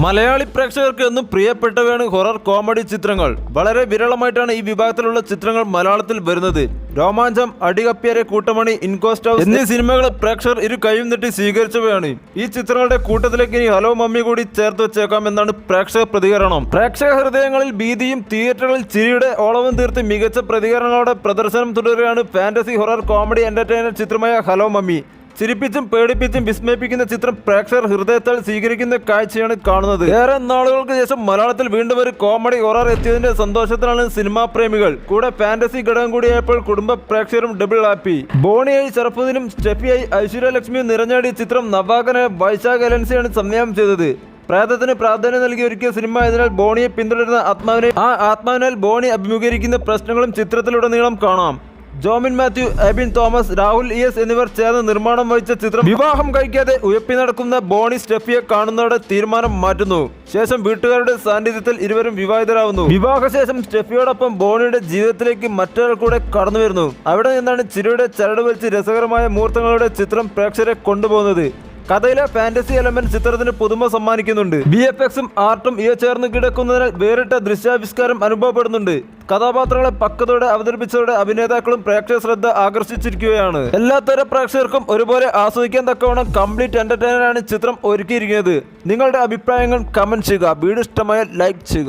മലയാളി പ്രേക്ഷകർക്ക് എന്നും പ്രിയപ്പെട്ടവയാണ് horror comedy ചിത്രങ്ങൾ. വളരെ വിരളമായിട്ടാണ് ഈ വിഭാഗത്തിലുള്ള ചിത്രങ്ങൾ മലയാളത്തിൽ വരുന്നത്. രോമാഞ്ചം, അടികപ്പിയരെ, കൂട്ടമണി, ഇൻകോസ്റ്റ് ഹൗസ് എന്നീ സിനിമകൾ പ്രേക്ഷകർ ഇരു കൈയും നീട്ടി സ്വീകരിച്ചവയാണ്. ഈ ചിത്രങ്ങളുടെ കൂട്ടത്തിലേക്ക് ഇനി ഹലോ മമ്മി കൂടി ചേർത്ത് വെച്ചേക്കാം എന്നാണ് പ്രേക്ഷക പ്രതികരണം. പ്രേക്ഷക ഹൃദയങ്ങളിൽ ഭീതിയും തിയേറ്ററുകളിൽ ചിരിയുടെ ഓളവും തീർത്ത് മികച്ച പ്രതികരണങ്ങളോടെ പ്രദർശനം തുടരുകയാണ് ഫാന്റസി ഹൊറർ കോമഡി എന്റർടൈനർ ചിത്രമായ ഹലോ മമ്മി. ചിരിപ്പിച്ചും പേടിപ്പിച്ചും വിസ്മയിപ്പിക്കുന്ന ചിത്രം പ്രേക്ഷകർ ഹൃദയത്താൽ സ്വീകരിക്കുന്ന കാഴ്ചയാണ് കാണുന്നത്. ഏറെ നാളുകൾക്ക് ശേഷം മലയാളത്തിൽ വീണ്ടും ഒരു കോമഡി ഹൊറർ എത്തിയതിന്റെ സന്തോഷത്തിലാണ് സിനിമാ പ്രേമികൾ. കൂടെ ഫാന്റസി ഘടകം കൂടിയായപ്പോൾ കുടുംബ പ്രേക്ഷകരും ഡബിൾ ഹാപ്പി. ബോണിയായി ശരഫുദ്ദീനും സ്റ്റെഫിയായി ഐശ്വര്യലക്ഷ്മിയും നിറഞ്ഞാടിയ ചിത്രം നവാഗനായ വൈശാഖ് എലൻസിയാണ് സംവിധാനം ചെയ്തത്. പ്രേതത്തിന് പ്രാധാന്യം നൽകി ഒരുക്കിയ സിനിമ ആയതിനാൽ ബോണിയെ പിന്തുടരുന്ന ആത്മാവിനാൽ ബോണി അഭിമുഖീകരിക്കുന്ന പ്രശ്നങ്ങളും ചിത്രത്തിലുടനീളം കാണാം. ജോമിൻ മാത്യു, എബിൻ തോമസ്, രാഹുൽ ES എന്നിവർ ചേർന്ന് നിർമ്മാണം വഹിച്ച ചിത്രം വിവാഹം കഴിക്കാതെ ഉയപ്പി നടക്കുന്ന ബോണി സ്റ്റെഫിയെ കാണുന്നതോടെ തീരുമാനം മാറ്റുന്നു. ശേഷം വീട്ടുകാരുടെ സാന്നിധ്യത്തിൽ ഇരുവരും വിവാഹിതരാകുന്നു. വിവാഹശേഷം സ്റ്റെഫിയോടൊപ്പം ബോണിയുടെ ജീവിതത്തിലേക്ക് മറ്റൊരാൾ കൂടെ കടന്നു വരുന്നു. അവിടെ നിന്നാണ് ചിരിയുടെ ചരട് വലിച്ച് രസകരമായ മുഹൂർത്തങ്ങളുടെ ചിത്രം പ്രേക്ഷകരെ കൊണ്ടുപോകുന്നത്. കഥയിലെ ഫാന്റസി എലമെന്റ് ചിത്രത്തിന് പുതുമ സമ്മാനിക്കുന്നുണ്ട്. VFXും ആർട്ടും ഇവ ചേർന്ന് കിടക്കുന്നതിനാൽ വേറിട്ട ദൃശ്യാവിഷ്കാരം അനുഭവപ്പെടുന്നുണ്ട്. കഥാപാത്രങ്ങളെ പക്വതയോടെ അവതരിപ്പിച്ചതോടെ അഭിനേതാക്കളും പ്രേക്ഷക ശ്രദ്ധ ആകർഷിച്ചിരിക്കുകയാണ്. എല്ലാത്തരം പ്രേക്ഷകർക്കും ഒരുപോലെ ആസ്വദിക്കാൻ തക്കവണ്ണം കംപ്ലീറ്റ് എന്റർടൈനറാണ് ചിത്രം ഒരുക്കിയിരിക്കുന്നത്. നിങ്ങളുടെ അഭിപ്രായങ്ങൾ കമന്റ് ചെയ്യുക. വീഡിയോ ഇഷ്ടമായാൽ ലൈക്ക് ചെയ്യുക.